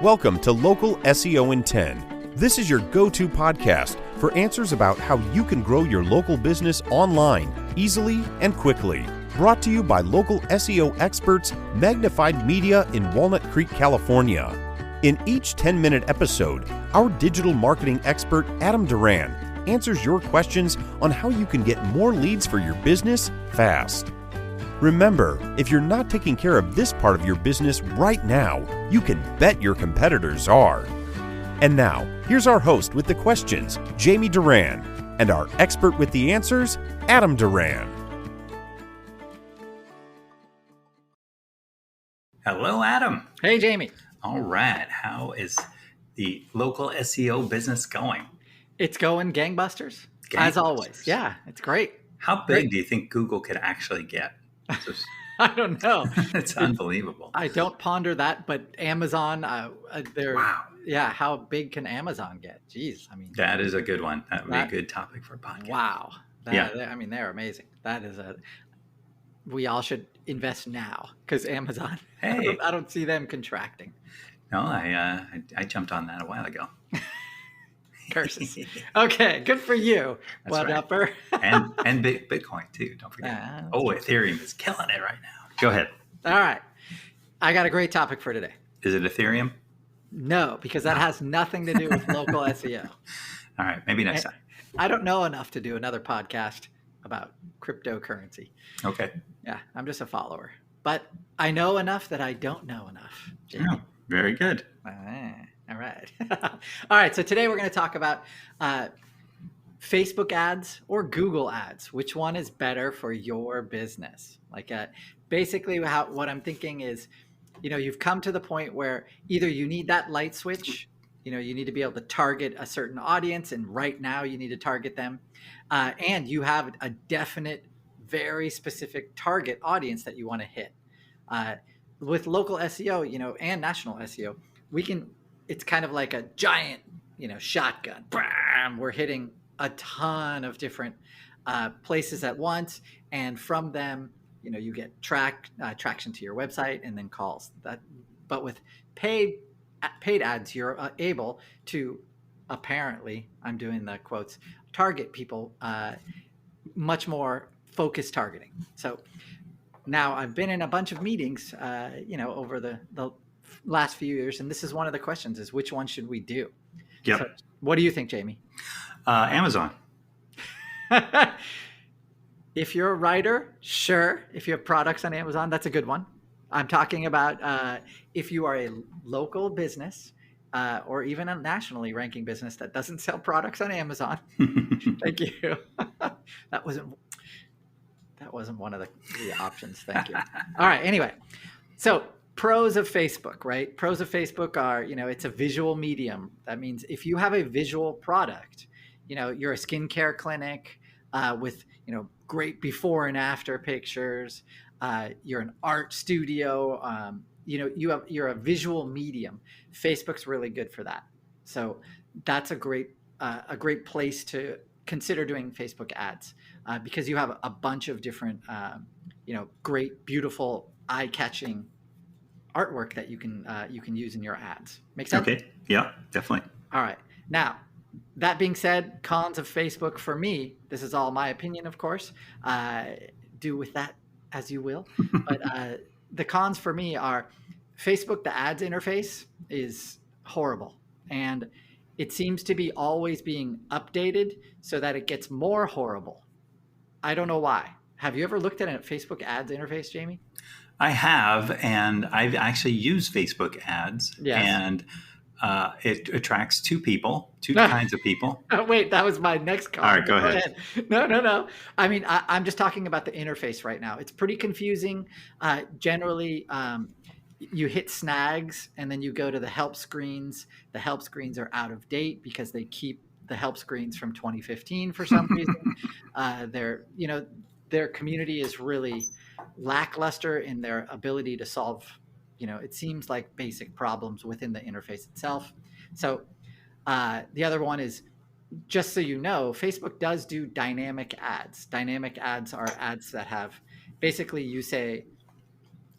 Welcome to Local SEO in 10. This is your go-to podcast for answers about how you can grow your local business online easily and quickly. Brought to you by local SEO experts Magnified Media in Walnut Creek, California. In each 10-minute episode, our digital marketing expert Adam Duran answers your questions on how you can get more leads for your business fast. Remember, if you're not taking care of this part of your business right now, you can bet your competitors are. And now, here's our host with the questions, Jamie Duran, and our expert with the answers, Adam Duran. Hello, Adam. Hey, Jamie. All right. How is the local SEO business going? It's going gangbusters, as always. Yeah, it's great. How big do you think Google could actually get? I don't know. It's unbelievable. I don't ponder that, but Amazon, Wow. Yeah, how big can Amazon get? Jeez, I mean. That is a good one. That would be a good topic for a podcast. Wow. Yeah. I mean, they're amazing. We all should invest now because Amazon, Hey. I don't see them contracting. No, I jumped on that a while ago. Curses. Okay, good for you. That's What right. upper? and Bitcoin too. Don't forget. Ethereum is killing it right now. Go ahead. All right. I got a great topic for today. Is it Ethereum? No, because that has nothing to do with local SEO. All right. Maybe next time. I don't know enough to do another podcast about cryptocurrency. Okay. Yeah, I'm just a follower. But I know enough that I don't know enough. Jamie. Oh, very good. All right. All right. So today we're going to talk about Facebook ads or Google ads. Which one is better for your business? Basically what I'm thinking is, you've come to the point where either you need that light switch, you need to be able to target a certain audience, and right now you need to target them. And you have a definite, very specific target audience that you want to hit. With local SEO, and national SEO, it's kind of like a giant, shotgun. Bam! We're hitting a ton of different places at once. And from them, you get traction to your website and then calls. But with paid ads, you're able to, apparently, I'm doing the quotes, target people much more focused targeting. So now I've been in a bunch of meetings, over the last few years, and this is one of the questions: is which one should we do? Yep. So what do you think, Jamie? Amazon. If you're a writer, sure. If you have products on Amazon, that's a good one. I'm talking about if you are a local business or even a nationally ranking business that doesn't sell products on Amazon. Thank you. That wasn't one of the options. Thank you. All right. Anyway, so pros of Facebook, right? Pros of Facebook are, it's a visual medium. That means if you have a visual product, you're a skincare clinic with, great before and after pictures. You're an art studio. You're a visual medium. Facebook's really good for that. So that's a great place to consider doing Facebook ads because you have a bunch of different, great, beautiful, eye-catching artwork that you can use in your ads. Make sense? Okay. Yeah, definitely. All right. Now, that being said, cons of Facebook for me, this is all my opinion, of course. Do with that as you will. But the cons for me are Facebook, the ads interface is horrible. And it seems to be always being updated so that it gets more horrible. I don't know why. Have you ever looked at a Facebook ads interface, Jamie? I have, and I've actually used Facebook ads. Yes. And it attracts two kinds of people. Oh, wait, that was my next comment. All right, go ahead. No. I mean, I'm just talking about the interface right now. It's pretty confusing. Generally, you hit snags and then you go to the help screens. The help screens are out of date because they keep the help screens from 2015 for some reason. Their community is really lackluster in their ability to solve it seems like basic problems within the interface itself. So the other one is, just so you know, Facebook does do dynamic ads. Dynamic ads are ads that have, basically you say,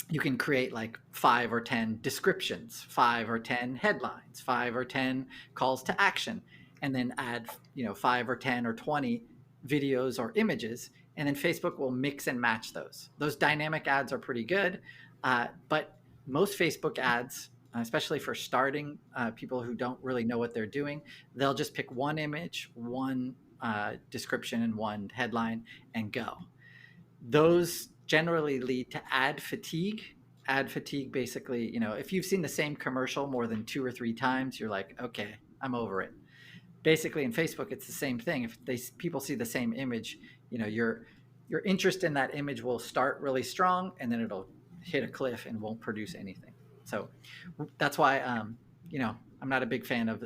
you can create like 5 or 10 descriptions, 5 or 10 headlines, 5 or 10 calls to action, and then add, 5 or 10 or 20 videos or images. And then Facebook will mix and match those. Those dynamic ads are pretty good. But most Facebook ads, especially for starting people who don't really know what they're doing, they'll just pick one image, one description, and one headline and go. Those generally lead to ad fatigue. Ad fatigue, basically, if you've seen the same commercial more than 2 or 3 times, you're like, okay, I'm over it. Basically, in Facebook, it's the same thing. If people see the same image, your interest in that image will start really strong, and then it'll hit a cliff and won't produce anything. So that's why, I'm not a big fan of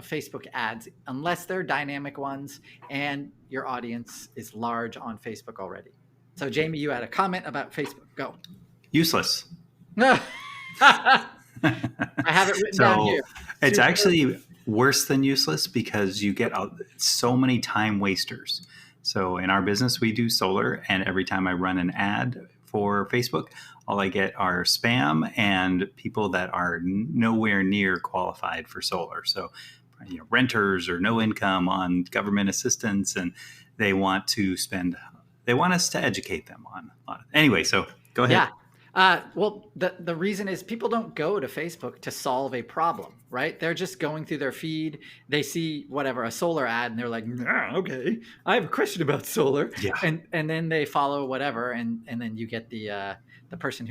Facebook ads unless they're dynamic ones and your audience is large on Facebook already. So, Jamie, you had a comment about Facebook. Go. Useless. I have it written down here. It's actually worse than useless because you get so many time wasters. So in our business, we do solar, and every time I run an ad for Facebook, all I get are spam and people that are nowhere near qualified for solar. So, renters or no income on government assistance, and they want us to educate them on a lot. Anyway, so go ahead. Yeah. Well, the reason is people don't go to Facebook to solve a problem, right? They're just going through their feed. They see a solar ad, and they're like, okay, I have a question about solar. Yeah. And then they follow whatever, and then you get the person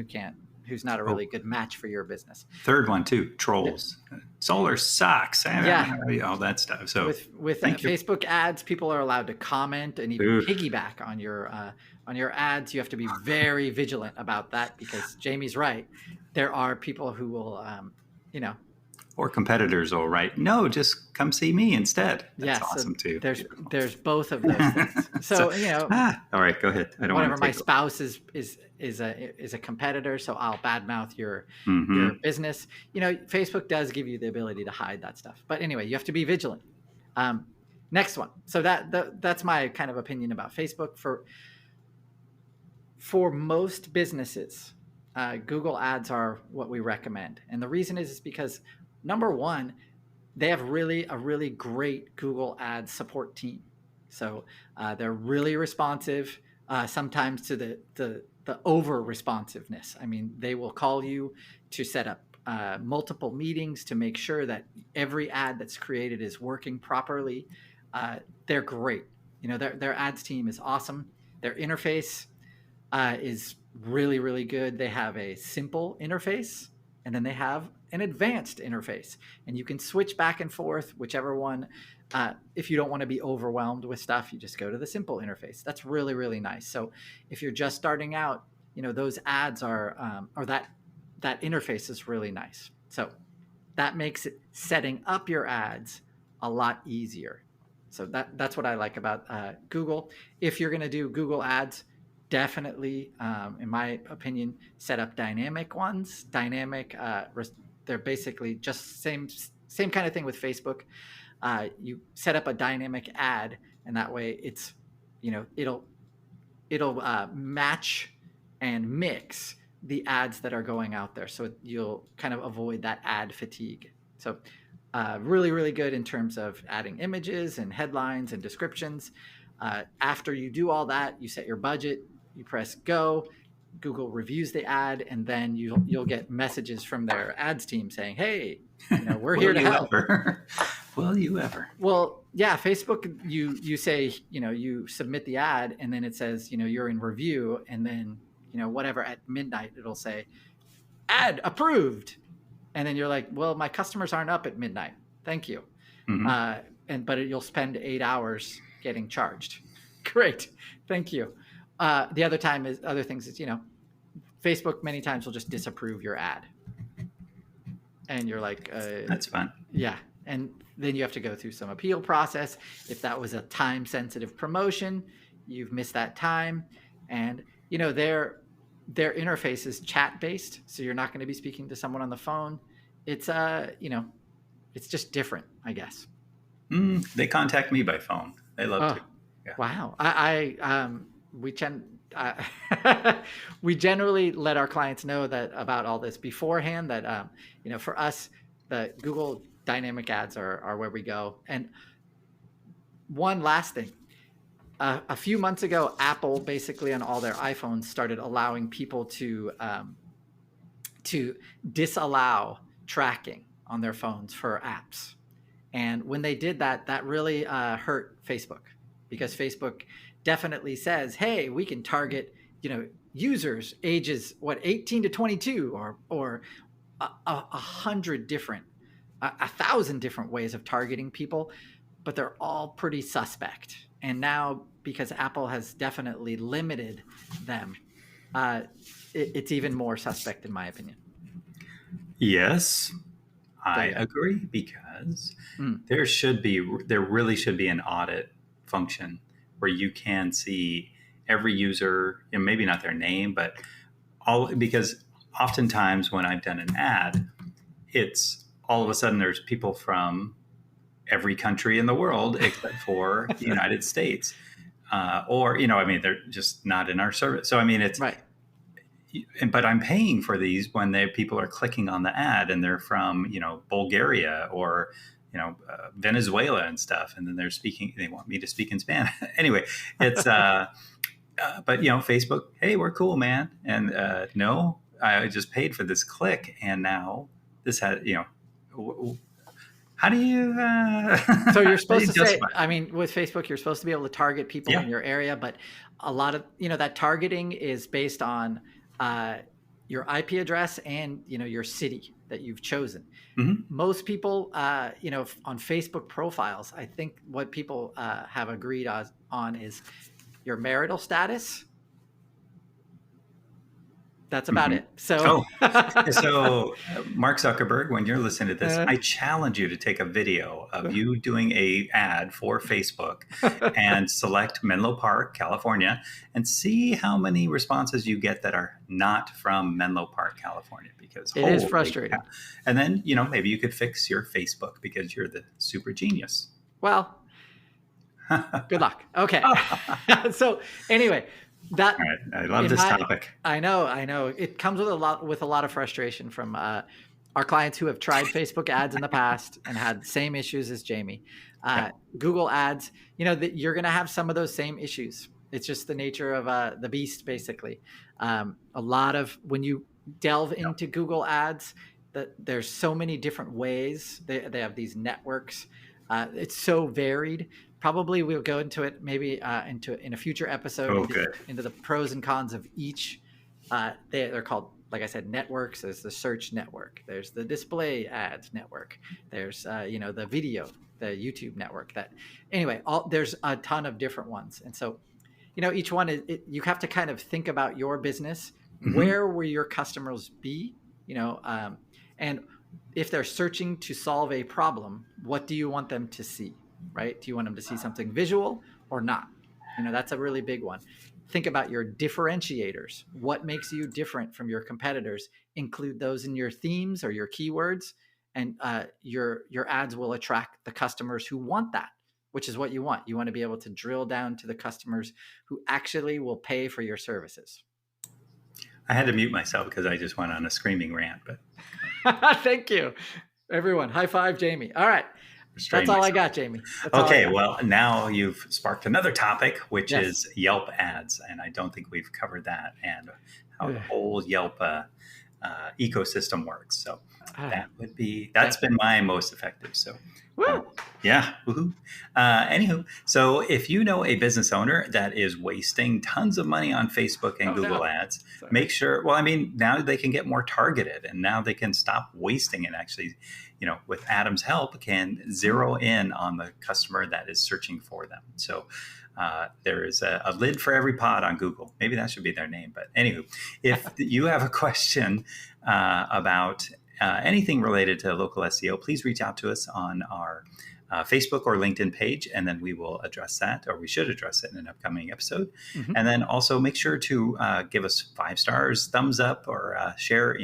who's not a really good match for your business. Third one too, trolls. Yeah. Solar sucks. All that stuff. So with Facebook ads, people are allowed to comment and even piggyback on your ads. You have to be very vigilant about that, because Jamie's right. There are people who will, or competitors will write, no, just come see me instead. That's awesome too. There's both of those things. So, all right, go ahead. I don't whatever. Want my spouse is a competitor, so I'll badmouth your business. Facebook does give you the ability to hide that stuff. But anyway, you have to be vigilant. Next one. So that's my kind of opinion about Facebook. For most businesses, Google ads are what we recommend. And the reason is because, number one, they have a really great Google ads support team. So they're really responsive, sometimes to the over responsiveness. I mean, they will call you to set up multiple meetings to make sure that every ad that's created is working properly. They're great. Their ads team is awesome. Their interface is really good. They have a simple interface, and then they have an advanced interface, and you can switch back and forth, whichever one. If you don't want to be overwhelmed with stuff, you just go to the simple interface. That's really nice. So if you're just starting out, those ads are, or that interface is really nice. So that makes it setting up your ads a lot easier. So that's what I like about Google. If you're going to do Google ads, definitely, in my opinion, set up dynamic ones. They're basically just same kind of thing with Facebook. You set up a dynamic ad, and that way it's, it'll match and mix the ads that are going out there. So you'll kind of avoid that ad fatigue. So really good in terms of adding images and headlines and descriptions. After you do all that, you set your budget, you press go, Google reviews the ad, and then you'll get messages from their ads team saying, hey, we're here to help. Will you ever? Well, yeah, Facebook, you say, you submit the ad, and then it says, you're in review, and then, whatever, at midnight, it'll say ad approved. And then you're like, well, my customers aren't up at midnight. Thank you. Mm-hmm. But you'll spend 8 hours getting charged. Great. Thank you. The other things is, Facebook many times will just disapprove your ad. And you're like, that's fun. Yeah. And then you have to go through some appeal process. If that was a time sensitive promotion, you've missed that time. And, their interface is chat based. So you're not going to be speaking to someone on the phone. It's, it's just different, I guess. They contact me by phone. They love to. Yeah. Wow. we generally let our clients know that about all this beforehand, that, for us, the Google dynamic ads are where we go. And one last thing, a few months ago, Apple basically on all their iPhones started allowing people to disallow tracking on their phones for apps. And when they did that, that really hurt Facebook, because Facebook definitely says, hey, we can target, users ages 18 to 22, or a thousand different ways of targeting people, but they're all pretty suspect. And now, because Apple has definitely limited them, it's even more suspect, in my opinion. Yes, I agree, because there really should be an audit function where you can see every user, and maybe not their name, but because oftentimes when I've done an ad, it's all of a sudden there's people from every country in the world except for the United States. They're just not in our service. So, it's right. But I'm paying for these when people are clicking on the ad and they're from, Bulgaria or, Venezuela and stuff. And then they want me to speak in Spanish. Anyway, it's, but Facebook, hey, we're cool, man. And no, I just paid for this click. And now this has, how do you? So you're supposed to say, with Facebook, you're supposed to be able to target people in your area, but a lot of, that targeting is based on your IP address and, your city that you've chosen. Mm-hmm. Most people, on Facebook profiles, I think what people have agreed on is your marital status. That's about it. So, so Mark Zuckerberg, when you're listening to this, I challenge you to take a video of you doing a ad for Facebook and select Menlo Park, California, and see how many responses you get that are not from Menlo Park, California, because it is frustrating. And then, maybe you could fix your Facebook because you're the super genius. Well, good luck. Okay. So anyway, all right. I love this topic. I know. It comes with a lot of frustration from our clients who have tried Facebook ads in the past and had the same issues as Jamie. Google ads, that you're going to have some of those same issues. It's just the nature of the beast, basically. A lot of when you delve into Google ads, that there's so many different ways. They have these networks. It's so varied. Probably we'll go into it maybe in a future episode, into the pros and cons of each. They're called, like I said, networks. There's the search network. There's the display ads network. There's the video, the YouTube network. There's a ton of different ones. And so, each one you have to kind of think about your business. Mm-hmm. Where will your customers be? And if they're searching to solve a problem, what do you want them to see? Right? Do you want them to see something visual or not? That's a really big one. Think about your differentiators. What makes you different from your competitors? Include those in your themes or your keywords, and your ads will attract the customers who want that, which is what you want. You want to be able to drill down to the customers who actually will pay for your services. I had to mute myself because I just went on a screaming rant. But thank you, everyone. High five, Jamie. All right. That's all I got, Jamie. Okay, well, now you've sparked another topic, which is Yelp ads. And I don't think we've covered that and how the whole Yelp ecosystem works. So that's been my most effective. So yeah. Woohoo. Anywho, so if you know a business owner that is wasting tons of money on Facebook and Google ads, make sure, now they can get more targeted, and now they can stop wasting and actually, with Adam's help, can zero in on the customer that is searching for them. So there is a lid for every pot on Google. Maybe that should be their name. But anywho, if you have a question about anything related to local SEO, please reach out to us on our Facebook or LinkedIn page, and then we will address that, or we should address it in an upcoming episode. Mm-hmm. And then also make sure to give us 5 stars, thumbs up, or share,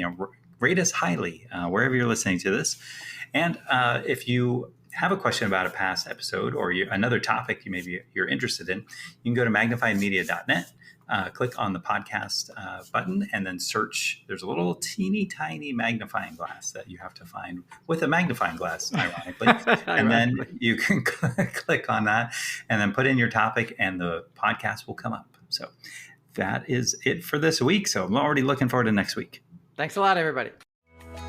rate us highly wherever you're listening to this. And if you have a question about a past episode or another topic you're interested in, you can go to magnifiedmedia.net. click on the podcast button and then search. There's a little teeny tiny magnifying glass that you have to find with a magnifying glass, ironically. And then you can click on that and then put in your topic and the podcast will come up. So that is it for this week. So I'm already looking forward to next week. Thanks a lot, everybody.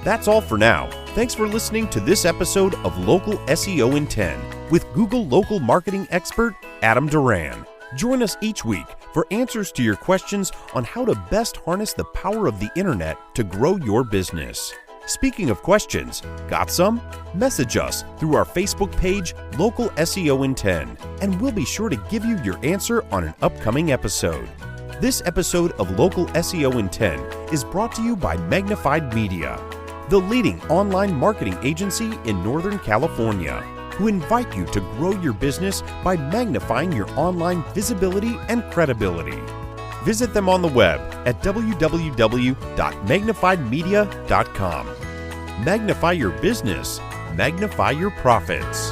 That's all for now. Thanks for listening to this episode of Local SEO in 10 with Google local marketing expert Adam Duran. Join us each week for answers to your questions on how to best harness the power of the internet to grow your business. Speaking of questions, got some? Message us through our Facebook page, Local SEO in 10, and we'll be sure to give you your answer on an upcoming episode. This episode of Local SEO in 10 is brought to you by Magnified Media, the leading online marketing agency in Northern California, who invite you to grow your business by magnifying your online visibility and credibility. Visit them on the web at www.magnifiedmedia.com. Magnify your business, magnify your profits.